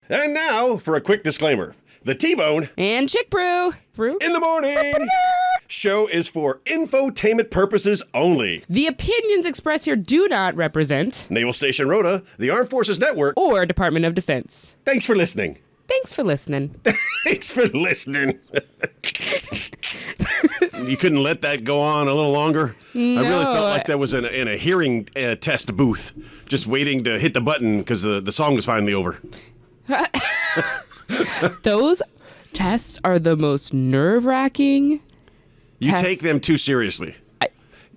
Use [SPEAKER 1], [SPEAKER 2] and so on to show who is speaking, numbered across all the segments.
[SPEAKER 1] And now for a quick disclaimer. The T-Bone
[SPEAKER 2] and Chick Brew
[SPEAKER 1] in the morning show is for infotainment purposes only.
[SPEAKER 2] The opinions expressed here do not represent
[SPEAKER 1] Naval Station Rhoda, the Armed Forces Network,
[SPEAKER 2] or Department of Defense.
[SPEAKER 1] Thanks for listening.
[SPEAKER 2] Thanks for listening.
[SPEAKER 1] Thanks for listening. You couldn't let that go on a little longer?
[SPEAKER 2] No.
[SPEAKER 1] I really felt like that was in a hearing test booth, just waiting to hit the button because the song was finally over.
[SPEAKER 2] Those tests are the most nerve-wracking
[SPEAKER 1] You take them too seriously.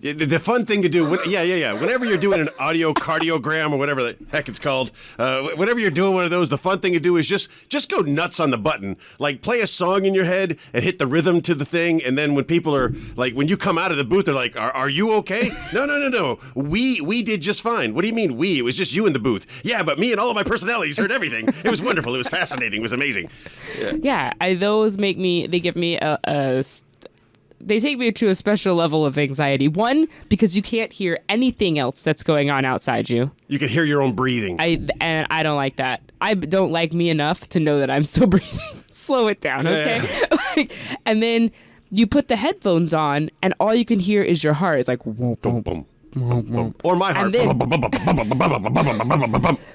[SPEAKER 1] The fun thing to do, whenever you're doing an audio cardiogram or whatever the heck it's called, whenever you're doing one of those, the fun thing to do is just go nuts on the button. Like, play a song in your head and hit the rhythm to the thing, and then when people are, like, when you come out of the booth, they're like, are you okay? No. We did just fine. What do you mean we? It was just you in the booth. Yeah, but me and all of my personalities heard everything. It was wonderful. It was fascinating. It was amazing.
[SPEAKER 2] Yeah, those make me, they give me they take me to a special level of anxiety. One, because you can't hear anything else that's going on outside you.
[SPEAKER 1] You can hear your own breathing.
[SPEAKER 2] And I don't like that. I don't like me enough to know that I'm still breathing. Slow it down, okay? Yeah. And then you put the headphones on, and all you can hear is your heart. It's like, whoop, boom, boom.
[SPEAKER 1] Or my heart.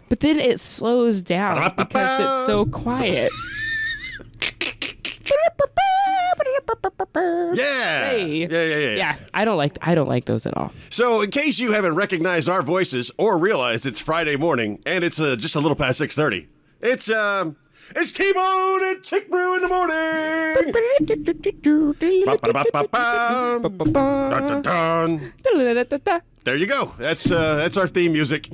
[SPEAKER 2] But then it slows down because it's so quiet.
[SPEAKER 1] Yeah.
[SPEAKER 2] Hey.
[SPEAKER 1] Yeah.
[SPEAKER 2] Yeah, I don't like those at all.
[SPEAKER 1] So, in case you haven't recognized our voices or realized it's Friday morning and it's just a little past 6:30, it's T-Bone and Chick Brew in the morning. There you go. That's our theme music.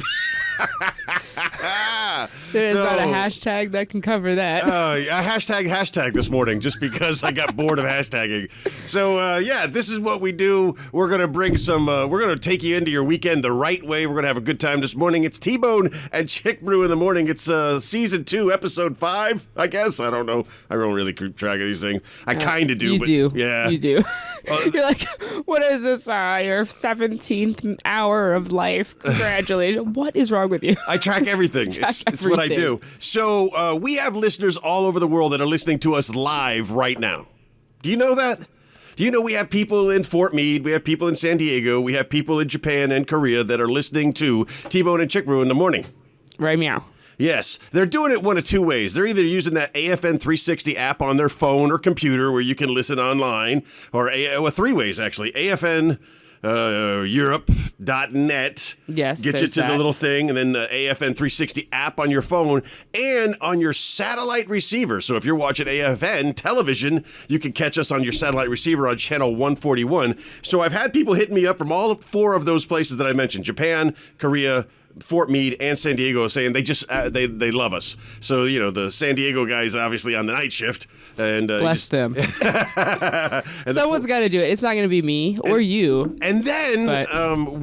[SPEAKER 2] There's not a hashtag that can cover that.
[SPEAKER 1] Hashtag this morning just because I got bored of hashtagging. So, this is what we do. We're going to bring we're going to take you into your weekend the right way. We're going to have a good time this morning. It's T-Bone and Chick Brew in the morning. It's season 2, episode 5, I guess. I don't know. I don't really keep track of these things. I kind of do.
[SPEAKER 2] You do.
[SPEAKER 1] Yeah.
[SPEAKER 2] You do. You're like, what is this? Your 17th hour of life. Congratulations. What is wrong with you?
[SPEAKER 1] I track everything. It's what I do. So we have listeners all over the world that are listening to us live right now. Do you know that? Do you know we have people in Fort Meade, we have people in San Diego, we have people in Japan and Korea that are listening to T-Bone and Chick Brew in the morning?
[SPEAKER 2] Right meow.
[SPEAKER 1] Yes, they're doing it one of two ways. They're either using that AFN 360 app on their phone or computer where you can listen online, or 3 ways actually. AFN Europe.net.
[SPEAKER 2] Yes,
[SPEAKER 1] get you to the little thing, and then the AFN 360 app on your phone and on your satellite receiver. So if you're watching AFN television, you can catch us on your satellite receiver on channel 141. So I've had people hit me up from all 4 of those places that I mentioned: Japan, Korea, Fort Meade, and San Diego, saying they just they love us. So, you know, the San Diego guys obviously on the night shift, and
[SPEAKER 2] bless them. And someone's got to do it. It's not going to be me or you.
[SPEAKER 1] And then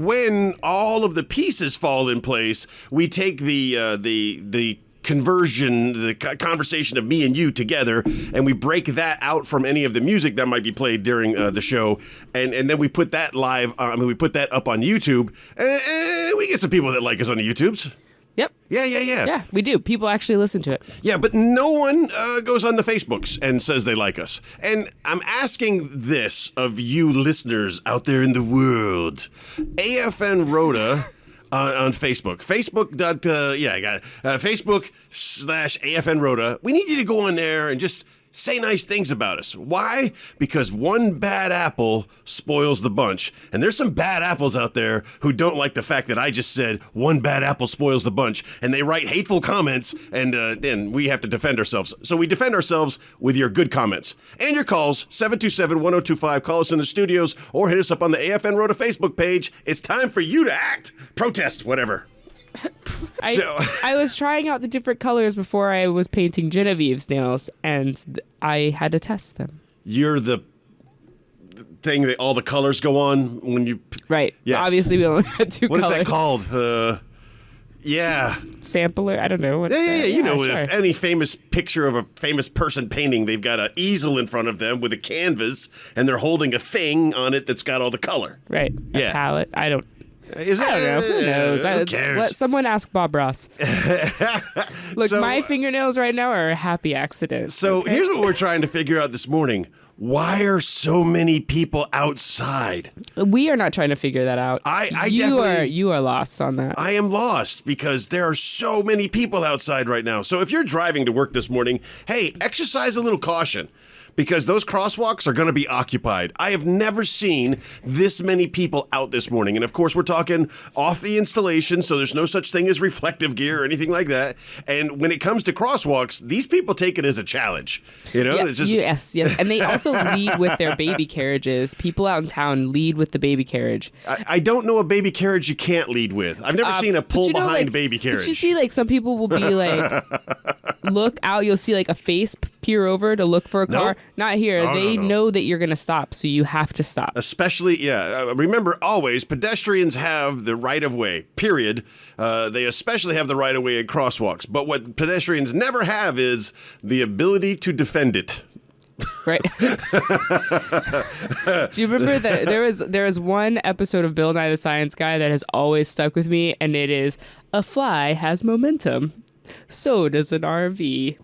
[SPEAKER 1] when all of the pieces fall in place, we take the conversion, the conversation of me and you together, and we break that out from any of the music that might be played during the show, and then we put that live. We put that up on YouTube, and we get some people that like us on the YouTubes.
[SPEAKER 2] Yep.
[SPEAKER 1] Yeah.
[SPEAKER 2] Yeah, we do. People actually listen to it.
[SPEAKER 1] Yeah, but no one goes on the Facebooks and says they like us. And I'm asking this of you listeners out there in the world. AFN Rhoda on Facebook. Facebook.com/AFN Rhoda. We need you to go on there and just say nice things about us. Why? Because one bad apple spoils the bunch. And there's some bad apples out there who don't like the fact that I just said one bad apple spoils the bunch. And they write hateful comments, and then we have to defend ourselves. So we defend ourselves with your good comments. And your calls, 727-1025. Call us in the studios or hit us up on the AFN Rhoda Facebook page. It's time for you to act. Protest, whatever.
[SPEAKER 2] I was trying out the different colors before I was painting Genevieve's nails, and I had to test them.
[SPEAKER 1] You're the thing that all the colors go on when you...
[SPEAKER 2] Right.
[SPEAKER 1] Yes.
[SPEAKER 2] Obviously, we only had 2 colors.
[SPEAKER 1] What is that called? Yeah.
[SPEAKER 2] Sampler? I don't know.
[SPEAKER 1] Yeah. You know, sure. If any famous picture of a famous person painting, they've got an easel in front of them with a canvas, and they're holding a thing on it that's got all the color.
[SPEAKER 2] Right. A palette. I don't...
[SPEAKER 1] Is
[SPEAKER 2] I don't know. Who knows?
[SPEAKER 1] Who cares?
[SPEAKER 2] Let someone ask Bob Ross. Look,
[SPEAKER 1] So-
[SPEAKER 2] my fingernails right now are a happy accident.
[SPEAKER 1] So here's what we're trying to figure out this morning. Why are so many people outside?
[SPEAKER 2] We are not trying to figure that out. You are lost on that.
[SPEAKER 1] I am lost because there are so many people outside right now. So if you're driving to work this morning, hey, exercise a little caution because those crosswalks are going to be occupied. I have never seen this many people out this morning. And of course, we're talking off the installation, so there's no such thing as reflective gear or anything like that. And when it comes to crosswalks, these people take it as a challenge. You know,
[SPEAKER 2] Yeah,
[SPEAKER 1] it's just
[SPEAKER 2] yes. And they also lead with their baby carriages. People out in town lead with the baby carriage.
[SPEAKER 1] I don't know a baby carriage you can't lead with. I've never seen a pull behind baby carriage.
[SPEAKER 2] But you see, like, some people will be like, look out, you'll see like a face peer over to look for a car.
[SPEAKER 1] Nope.
[SPEAKER 2] Not here.
[SPEAKER 1] No,
[SPEAKER 2] They
[SPEAKER 1] no.
[SPEAKER 2] know that you're going to stop, so you have to stop.
[SPEAKER 1] Especially, remember always, pedestrians have the right of way, period. They especially have the right of way at crosswalks. But what pedestrians never have is the ability to defend it.
[SPEAKER 2] Right. Do you remember that there was one episode of Bill Nye the Science Guy that has always stuck with me, and it is, a fly has momentum. So does an RV.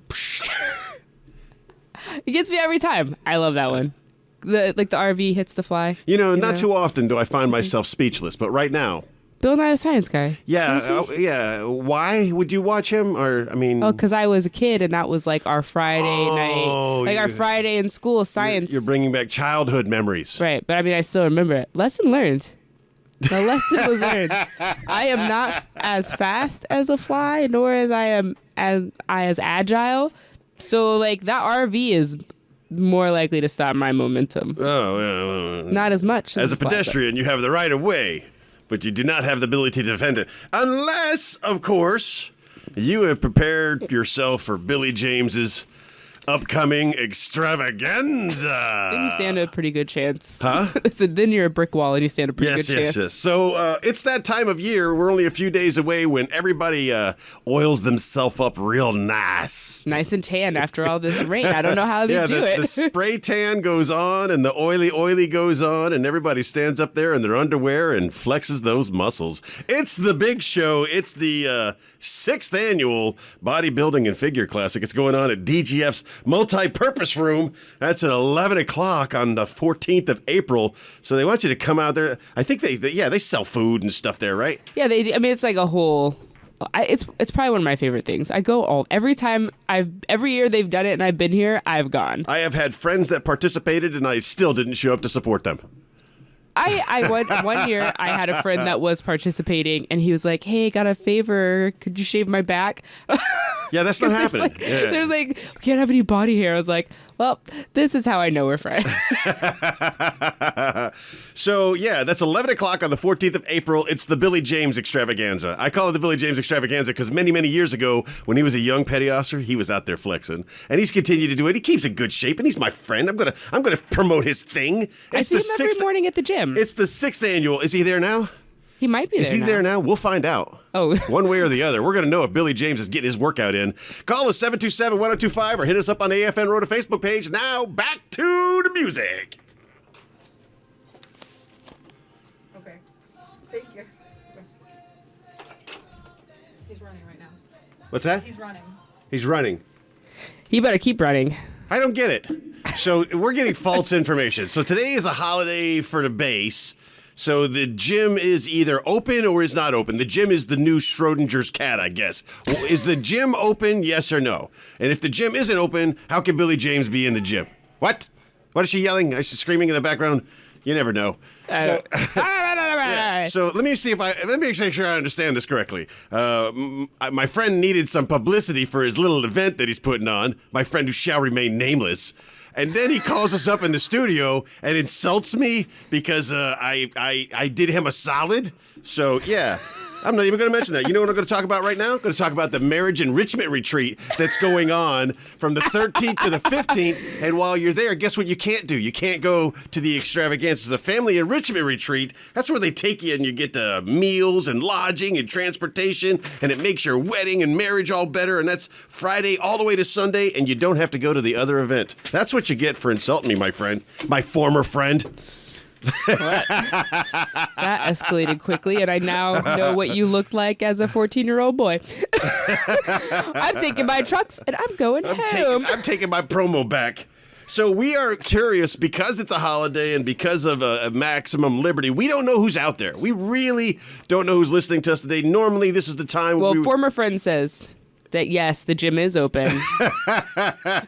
[SPEAKER 2] It gets me every time. I love that one. The RV hits the fly.
[SPEAKER 1] You know, not too often do I find myself speechless, but right now.
[SPEAKER 2] Bill Nye the Science Guy.
[SPEAKER 1] Yeah, yeah. Why would you watch him? Or, I mean...
[SPEAKER 2] Oh, because I was a kid, and that was like our Friday night. Like our Friday in school science.
[SPEAKER 1] You're bringing back childhood memories.
[SPEAKER 2] Right, but I mean, I still remember it. Lesson learned. The lesson was learned. I am not as fast as a fly, nor as I am as agile. So, like, that RV is more likely to stop my momentum.
[SPEAKER 1] Oh, yeah.
[SPEAKER 2] Not as much.
[SPEAKER 1] As a
[SPEAKER 2] fly,
[SPEAKER 1] pedestrian, you have the right of way, but you do not have the ability to defend it. Unless, of course, you have prepared yourself for Billy James's upcoming extravaganza.
[SPEAKER 2] Then you stand a pretty good chance.
[SPEAKER 1] Huh?
[SPEAKER 2] So then you're a brick wall and you stand a pretty good chance.
[SPEAKER 1] Yes. So it's that time of year. We're only a few days away when everybody oils themselves up real nice.
[SPEAKER 2] Nice and tan after all this rain. I don't know how they do it.
[SPEAKER 1] The spray tan goes on and the oily goes on and everybody stands up there in their underwear and flexes those muscles. It's the big show. It's the 6th annual Bodybuilding and Figure Classic. It's going on at DGF's Multi-Purpose Room. That's at 11 o'clock on the 14th of April. So they want you to come out there. I think they sell food and stuff there, right?
[SPEAKER 2] Yeah, they do. I mean, it's like a whole... It's probably one of my favorite things. I go every year they've done it and I've been here, I've gone.
[SPEAKER 1] I have had friends that participated and I still didn't show up to support them.
[SPEAKER 2] One year I had a friend that was participating and he was like, "Hey, got a favor. Could you shave my back?"
[SPEAKER 1] Yeah, that's not happening.
[SPEAKER 2] There's like, we can't have any body hair. I was like, well, this is how I know we're friends.
[SPEAKER 1] So, yeah, that's 11 o'clock on the 14th of April. It's the Billy James extravaganza. I call it the Billy James extravaganza because many, many years ago, when he was a young petty officer, he was out there flexing. And he's continued to do it. He keeps in good shape, and he's my friend. I'm gonna promote his thing.
[SPEAKER 2] I see him every morning at the gym.
[SPEAKER 1] It's the 6th annual. Is he there now?
[SPEAKER 2] He might be there.
[SPEAKER 1] Is he there now? We'll find out.
[SPEAKER 2] Oh.
[SPEAKER 1] One way or the other. We're going to know if Billy James is getting his workout in. Call us 727-1025 or hit us up on the AFN Road Facebook page. Now, back to the music.
[SPEAKER 2] Okay. Thank you. He's running right now.
[SPEAKER 1] What's that?
[SPEAKER 2] He's running.
[SPEAKER 1] He's running.
[SPEAKER 2] He better keep running.
[SPEAKER 1] I don't get it. So we're getting false information. So today is a holiday for the base. So the gym is either open or is not open. The gym is the new Schrodinger's cat, I guess. Is the gym open, yes or no? And if the gym isn't open, how can Billy James be in the gym? What? What is she yelling? Is she screaming in the background? You never know. So let me make sure I understand this correctly. My friend needed some publicity for his little event that he's putting on. My friend who shall remain nameless. And then he calls us up in the studio and insults me because I did him a solid. So, yeah, I'm not even going to mention that. You know what I'm going to talk about right now? I'm going to talk about the marriage enrichment retreat that's going on from the 13th to the 15th. And while you're there, guess what you can't do? You can't go to the extravaganza. The family enrichment retreat, that's where they take you and you get meals and lodging and transportation. And it makes your wedding and marriage all better. And that's Friday all the way to Sunday. And you don't have to go to the other event. That's what you get for insulting me, my friend. My former friend.
[SPEAKER 2] What? That escalated quickly, and I now know what you look like as a 14-year-old boy. I'm taking my trucks, and I'm going home.
[SPEAKER 1] I'm taking my promo back. So we are curious because it's a holiday and because of a maximum liberty. We don't know who's out there. We really don't know who's listening to us today. Normally, this is the time.
[SPEAKER 2] Well, former friend says that yes, the gym is open.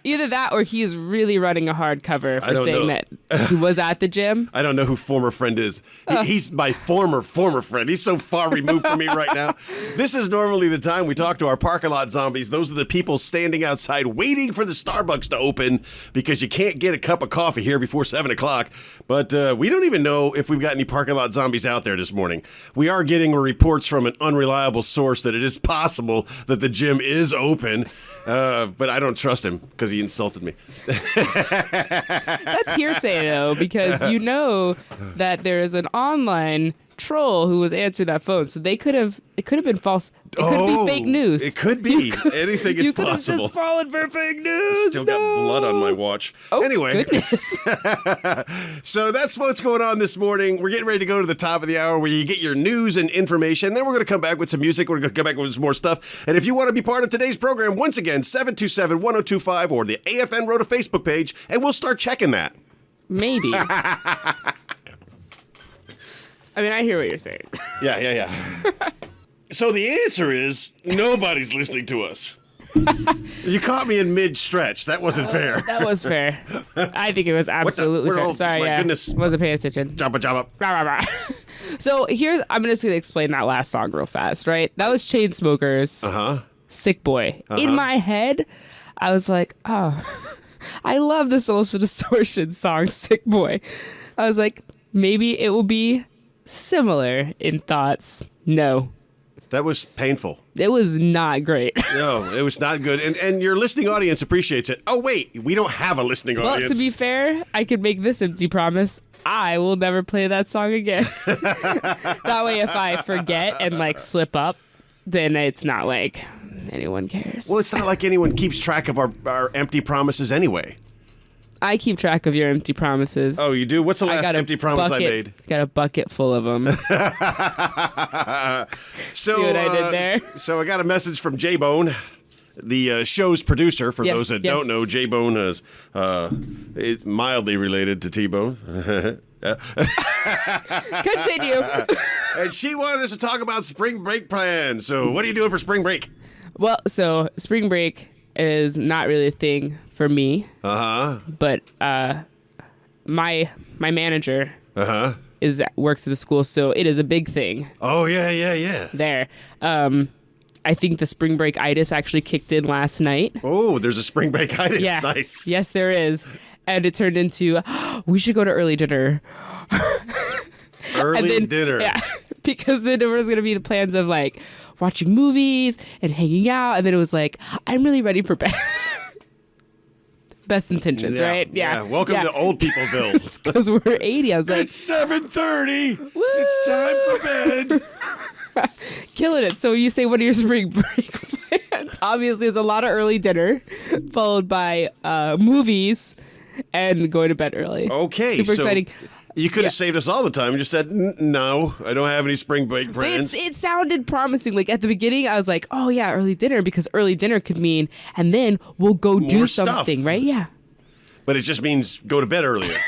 [SPEAKER 2] Either that or he is really running a hard cover for saying that he was at the gym.
[SPEAKER 1] I don't know who former friend is. He's my former friend. He's so far removed from me right now. This is normally the time we talk to our parking lot zombies. Those are the people standing outside waiting for the Starbucks to open because you can't get a cup of coffee here before 7 o'clock. But we don't even know if we've got any parking lot zombies out there this morning. We are getting reports from an unreliable source that it is possible that the gym is open, but I don't trust him because he insulted me.
[SPEAKER 2] That's hearsay, though, because you know that there is an online troll who was answering that phone, so it could have been false. It could be fake news.
[SPEAKER 1] It could be. Anything is
[SPEAKER 2] you
[SPEAKER 1] possible.
[SPEAKER 2] could have just fallen for fake news.
[SPEAKER 1] Still got blood on my watch.
[SPEAKER 2] Oh,
[SPEAKER 1] anyway,
[SPEAKER 2] goodness.
[SPEAKER 1] So that's what's going on this morning. We're getting ready to go to the top of the hour where you get your news and information. Then we're going to come back with some music. We're going to come back with some more stuff. And if you want to be part of today's program, once again, 727-1025 or the AFN Rhoda Facebook page, and we'll start checking that.
[SPEAKER 2] Maybe. I mean, I hear what you're saying.
[SPEAKER 1] Yeah. So the answer is nobody's listening to us. You caught me in mid-stretch. That wasn't fair.
[SPEAKER 2] That was fair. I think it was absolutely fair. Sorry,
[SPEAKER 1] my goodness.
[SPEAKER 2] Wasn't paying attention.
[SPEAKER 1] Jabba.
[SPEAKER 2] Rah, rah, rah. So I'm just going to explain that last song real fast, right? That was Chainsmokers' Sick Boy. In my head, I was like, oh, I love the Social Distortion song, Sick Boy. I was like, maybe it will be similar in thoughts. No.
[SPEAKER 1] That was painful.
[SPEAKER 2] It was not great.
[SPEAKER 1] No, it was not good. And your listening audience appreciates it. Oh, wait, we don't have a listening audience.
[SPEAKER 2] Well, to be fair, I could make this empty promise. I will never play that song again. That way, if I forget and slip up, then it's not like anyone cares.
[SPEAKER 1] Well, it's not like anyone keeps track of our empty promises anyway.
[SPEAKER 2] I keep track of your empty promises.
[SPEAKER 1] Oh, you do? What's the last empty promise I made?
[SPEAKER 2] Got a bucket full of them.
[SPEAKER 1] So,
[SPEAKER 2] see what I did there?
[SPEAKER 1] So I got a message from J-Bone, the show's producer. For those that don't know, J-Bone is mildly related to T-Bone.
[SPEAKER 2] Continue.
[SPEAKER 1] And she wanted us to talk about spring break plans. So what are you doing for spring break?
[SPEAKER 2] Well, so spring break is not really a thing for me. But my manager works at the school, so it is a big thing.
[SPEAKER 1] Oh yeah.
[SPEAKER 2] There. I think the spring break-itis actually kicked in last night.
[SPEAKER 1] Oh, there's a spring break-itis.
[SPEAKER 2] Yeah.
[SPEAKER 1] Nice.
[SPEAKER 2] Yes, there is. And it turned into, we should go to early dinner.
[SPEAKER 1] Dinner.
[SPEAKER 2] Yeah, because then there was going to be the plans of watching movies and hanging out. And then it was I'm really ready for bed. Best intentions, right? Yeah.
[SPEAKER 1] Welcome to Old Peopleville.
[SPEAKER 2] Because we're 80. I was like,
[SPEAKER 1] it's 7:30. It's time for bed.
[SPEAKER 2] Killing it. So you say, what are your spring break plans? Obviously, it's a lot of early dinner, followed by movies, and going to bed early.
[SPEAKER 1] Okay.
[SPEAKER 2] Super exciting.
[SPEAKER 1] You could have saved us all the time. You just said, no, I don't have any spring break plans.
[SPEAKER 2] It sounded promising. At the beginning, I was like, oh, yeah, early dinner, because early dinner could mean, and then we'll go do something,
[SPEAKER 1] stuff.
[SPEAKER 2] right? Yeah.
[SPEAKER 1] But it just means go to bed earlier.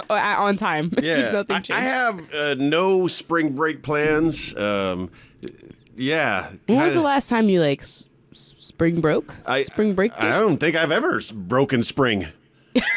[SPEAKER 2] On time.
[SPEAKER 1] Yeah.
[SPEAKER 2] Nothing changed.
[SPEAKER 1] I have no spring break plans. Yeah.
[SPEAKER 2] When was the last time you, spring broke? Spring break?
[SPEAKER 1] I don't think I've ever broken spring.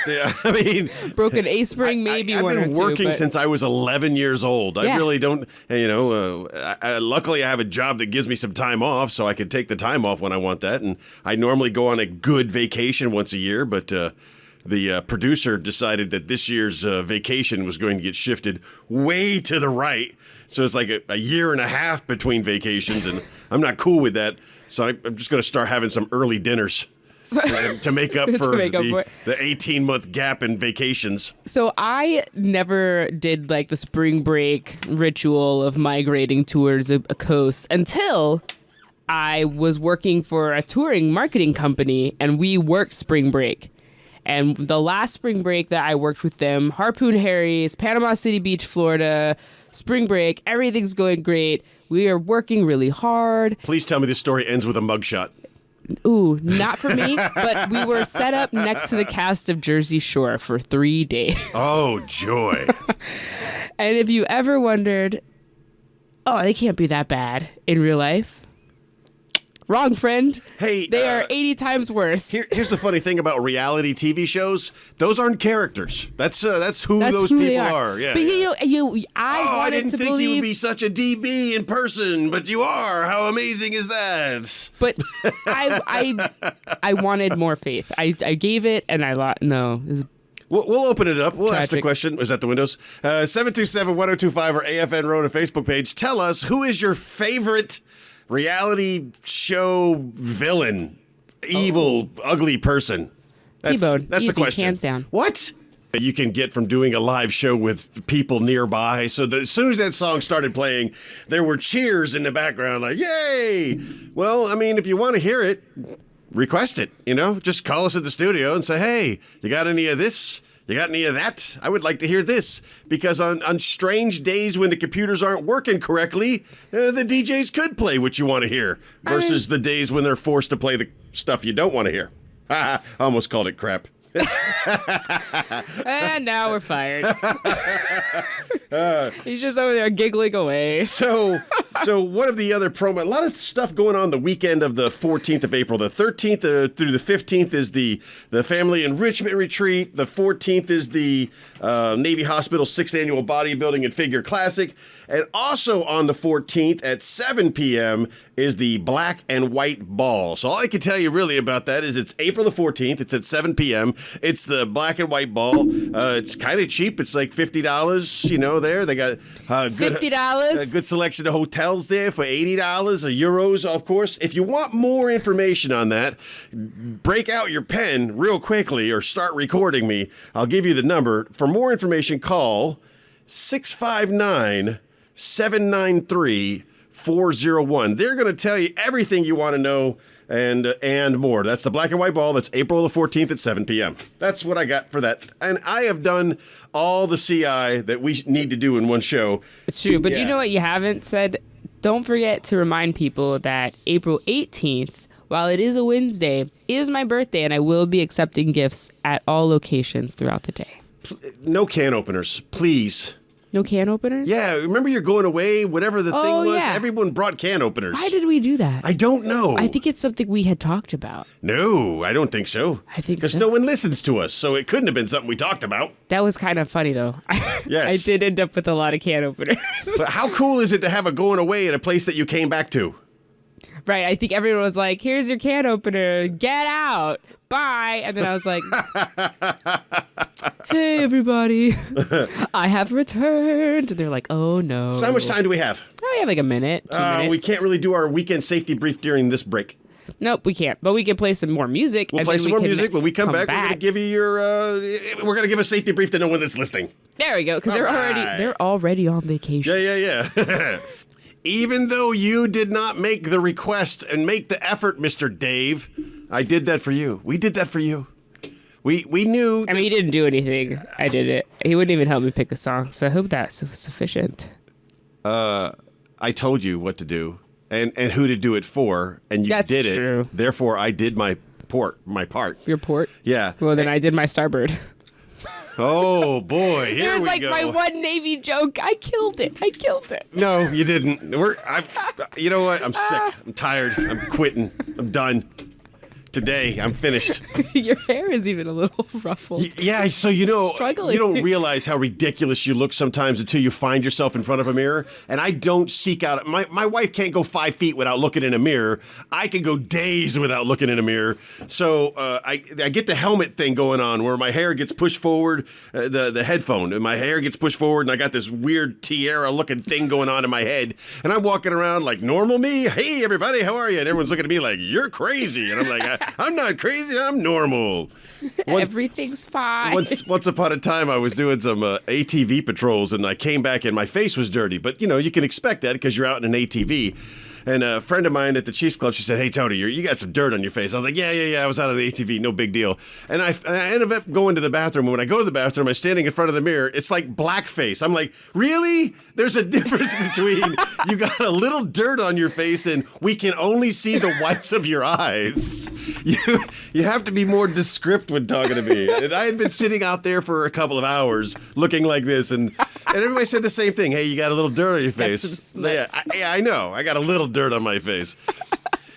[SPEAKER 1] Yeah, I mean,
[SPEAKER 2] broken a spring, maybe
[SPEAKER 1] I've
[SPEAKER 2] one or two.
[SPEAKER 1] I've been working since I was 11 years old. I really don't, luckily I have a job that gives me some time off, so I can take the time off when I want that. And I normally go on a good vacation once a year, but the producer decided that this year's vacation was going to get shifted way to the right. So it's like a year and a half between vacations, and I'm not cool with that. So I'm just going to start having some early dinners. To make up for the 18-month gap in vacations. So
[SPEAKER 2] I never did the spring break ritual of migrating towards a coast until I was working for a touring marketing company, and we worked spring break. And the last spring break that I worked with them, Harpoon Harry's, Panama City Beach, Florida, spring break, everything's going great. We are working really hard.
[SPEAKER 1] Please tell me this story ends with a mugshot.
[SPEAKER 2] Ooh, not for me, but we were set up next to the cast of Jersey Shore for 3 days.
[SPEAKER 1] Oh, joy.
[SPEAKER 2] And if you ever wondered, oh, they can't be that bad in real life. Wrong, friend.
[SPEAKER 1] Hey,
[SPEAKER 2] they are 80 times worse.
[SPEAKER 1] Here's the funny thing about reality TV shows: those aren't characters. That's who those
[SPEAKER 2] who
[SPEAKER 1] people are. Yeah.
[SPEAKER 2] But
[SPEAKER 1] I
[SPEAKER 2] wanted
[SPEAKER 1] didn't
[SPEAKER 2] to
[SPEAKER 1] think
[SPEAKER 2] believe
[SPEAKER 1] you would be such a DB in person, but you are. How amazing is that?
[SPEAKER 2] But I wanted more faith. I gave it, and I thought, no.
[SPEAKER 1] We'll open it up. We'll ask the
[SPEAKER 2] Tragic.
[SPEAKER 1] question. Is that the windows? 727-1025 or AFN Road Facebook page. Tell us, who is your favorite reality show villain, evil, ugly person?
[SPEAKER 2] T-Bone.
[SPEAKER 1] That's
[SPEAKER 2] Easy,
[SPEAKER 1] the question.
[SPEAKER 2] hands down.
[SPEAKER 1] What? You can get from doing a live show with people nearby. So as soon as that song started playing, there were cheers in the background, like, yay! Well, I mean, if you want to hear it, request it, just call us at the studio and say, hey, you got any of this? You got any of that? I would like to hear this. Because on strange days when the computers aren't working correctly, the DJs could play what you want to hear versus the days when they're forced to play the stuff you don't want to hear. I almost called it crap.
[SPEAKER 2] And now we're fired. He's just over there giggling away.
[SPEAKER 1] So one of the other promo, a lot of stuff going on the weekend of the 14th of April. The 13th through the 15th is the Family Enrichment Retreat. The 14th is the Navy Hospital 6th Annual Bodybuilding and Figure Classic. And also on the 14th at 7 p.m. is the Black and White Ball. So all I can tell you really about that is it's April the 14th. It's at 7 p.m. It's the Black and White Ball. It's kind of cheap. It's like $50, there. They got
[SPEAKER 2] $50?
[SPEAKER 1] a good selection of hotels there for $80 or euros, of course. If you want more information on that, break out your pen real quickly or start recording me. I'll give you the number. For more information, call 659-793-401. They're going to tell you everything you want to know and more. That's the Black and White Ball. That's April the 14th at 7 p.m. That's what I got for that. And I have done all the CI that we need to do in one show.
[SPEAKER 2] It's true, but
[SPEAKER 1] Yeah.
[SPEAKER 2] you know what you haven't said? Don't forget to remind people that April 18th, while it is a Wednesday, is my birthday, and I will be accepting gifts at all locations throughout the day.
[SPEAKER 1] No can openers, please.
[SPEAKER 2] No can openers?
[SPEAKER 1] Yeah, remember you're going away, whatever the thing was?
[SPEAKER 2] yeah.
[SPEAKER 1] Everyone brought can openers.
[SPEAKER 2] Why did we do that?
[SPEAKER 1] I don't know.
[SPEAKER 2] I think it's something we had talked about.
[SPEAKER 1] No, I don't think so.
[SPEAKER 2] I think
[SPEAKER 1] Because
[SPEAKER 2] so.
[SPEAKER 1] no one listens to us, so it couldn't have been something we talked about.
[SPEAKER 2] That was kind of funny, though.
[SPEAKER 1] Yes.
[SPEAKER 2] I did end up with a lot of can openers.
[SPEAKER 1] But how cool is it to have a going away at a place that you came back to?
[SPEAKER 2] Right. I think everyone was like, here's your can opener. Get out. Bye. And then I was like, hey, everybody. I have returned. They're like, oh, no.
[SPEAKER 1] So how much time do we have?
[SPEAKER 2] Oh, we have like a minute, 2 minutes.
[SPEAKER 1] We can't really do our weekend safety brief during this break.
[SPEAKER 2] Nope, we can't. But we can play some more music.
[SPEAKER 1] We'll
[SPEAKER 2] and
[SPEAKER 1] play
[SPEAKER 2] then
[SPEAKER 1] some
[SPEAKER 2] we
[SPEAKER 1] more
[SPEAKER 2] can
[SPEAKER 1] music. When we come back, we're going to
[SPEAKER 2] back.
[SPEAKER 1] give you your... we're going to give a safety brief to no one that's listening.
[SPEAKER 2] There we go. Because
[SPEAKER 1] Alright.
[SPEAKER 2] they're already on vacation.
[SPEAKER 1] Yeah. Even though you did not make the request and make the effort, Mr. Dave, I did that for you. We did that for you. We knew...
[SPEAKER 2] I mean, he didn't do anything. I did it. He wouldn't even help me pick a song. So I hope that's sufficient.
[SPEAKER 1] I told you what to do and who to do it for, and you
[SPEAKER 2] That's
[SPEAKER 1] did it.
[SPEAKER 2] true.
[SPEAKER 1] Therefore, I did my part.
[SPEAKER 2] Your port?
[SPEAKER 1] Yeah.
[SPEAKER 2] Well, then I did my starboard.
[SPEAKER 1] Oh, boy. Here
[SPEAKER 2] It was
[SPEAKER 1] we
[SPEAKER 2] like
[SPEAKER 1] go.
[SPEAKER 2] my one Navy joke. I killed it.
[SPEAKER 1] No, you didn't. You know what? I'm sick. I'm tired. I'm quitting. I'm done. Today, I'm finished.
[SPEAKER 2] Your hair is even a little ruffled.
[SPEAKER 1] Yeah, so
[SPEAKER 2] Struggling.
[SPEAKER 1] you don't realize how ridiculous you look sometimes until you find yourself in front of a mirror. And I don't seek out. My wife can't go 5 feet without looking in a mirror. I can go days without looking in a mirror. So I get the helmet thing going on where my hair gets pushed forward, the headphone, and my hair gets pushed forward, and I got this weird tiara-looking thing going on in my head. And I'm walking around like normal me. Hey, everybody, how are you? And everyone's looking at me like, you're crazy. And I'm like, I'm not crazy. I'm normal.
[SPEAKER 2] Everything's fine.
[SPEAKER 1] Once upon a time, I was doing some ATV patrols, and I came back and my face was dirty. But, you can expect that because you're out in an ATV. And a friend of mine at the Chiefs Club, she said, "Hey, Tony, you got some dirt on your face." I was like, yeah. I was out of the ATV, no big deal. And I ended up going to the bathroom. And when I go to the bathroom, I'm standing in front of the mirror. It's like blackface. I'm like, really? There's a difference between you got a little dirt on your face and we can only see the whites of your eyes. You have to be more descriptive when talking to me. And I had been sitting out there for a couple of hours looking like this, and everybody said the same thing. Hey, you got a little dirt on your face. Yeah, I know. I got a little dirt on my face.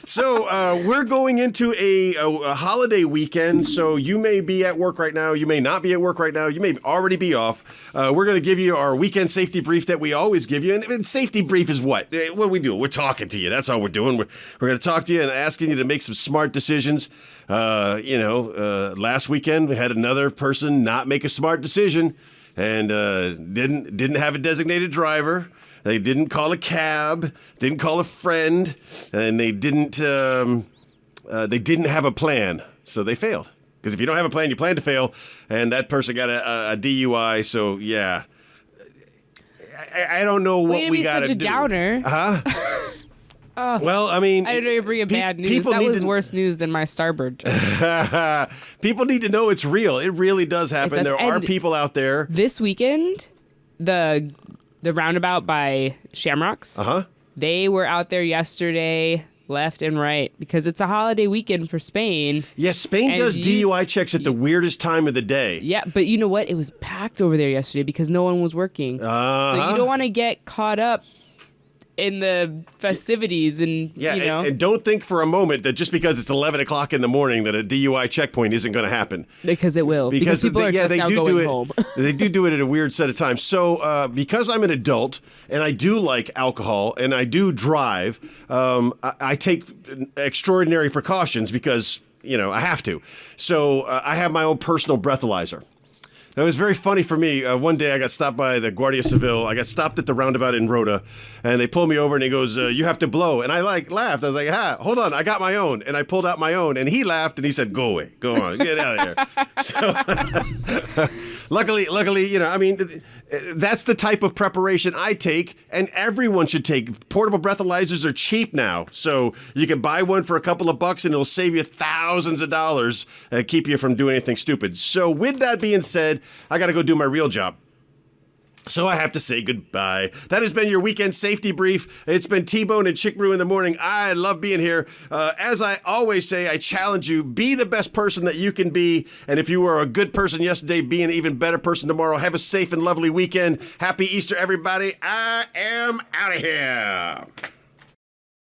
[SPEAKER 1] So we're going into a holiday weekend, so you may be at work right now. You may not be at work right now. You may already be off. We're going to give you our weekend safety brief that we always give you. And safety brief is what? What do we do? We're talking to you. That's all we're doing. We're going to talk to you and asking you to make some smart decisions. Last weekend we had another person not make a smart decision and didn't have a designated driver. They didn't call a cab, didn't call a friend, and they didn't have a plan, so they failed. Because if you don't have a plan, you plan to fail, and that person got a DUI. So yeah, I don't know what we got to do.
[SPEAKER 2] Such a downer.
[SPEAKER 1] Huh? Well, I mean,
[SPEAKER 2] I didn't know you bring bad news. That was worse news than my Starboard joke.
[SPEAKER 1] People need to know it's real. It really does happen. There are people out there.
[SPEAKER 2] This weekend, the roundabout by Shamrocks. They were out there yesterday, left and right, because it's a holiday weekend for Spain.
[SPEAKER 1] Yeah, Spain does DUI checks at the weirdest time of the day.
[SPEAKER 2] Yeah, but you know what? It was packed over there yesterday because no one was working. So you don't want to get caught up in the festivities and,
[SPEAKER 1] and don't think for a moment that just because it's 11 o'clock in the morning that a DUI checkpoint isn't going to happen.
[SPEAKER 2] Because it will. Because people are just now going home.
[SPEAKER 1] They do it at a weird set of times. So because I'm an adult and I do like alcohol and I do drive, I take extraordinary precautions because, I have to. So I have my own personal breathalyzer. That was very funny for me. One day I got stopped by the Guardia Civil. I got stopped at the roundabout in Rota, and they pulled me over, and he goes, you have to blow. And I laughed. I was like, hold on, I got my own. And I pulled out my own, and he laughed, and he said, go away, go on, get out of here. So luckily, that's the type of preparation I take, and everyone should take. Portable breathalyzers are cheap now, so you can buy one for a couple of bucks, and it'll save you thousands of dollars and keep you from doing anything stupid. So with that being said, I got to go do my real job. So I have to say goodbye. That has been your weekend safety brief. It's been T-Bone and Chick Brew in the morning. I love being here. As I always say, I challenge you, be the best person that you can be. And if you were a good person yesterday, be an even better person tomorrow. Have a safe and lovely weekend. Happy Easter, everybody. I am out of here.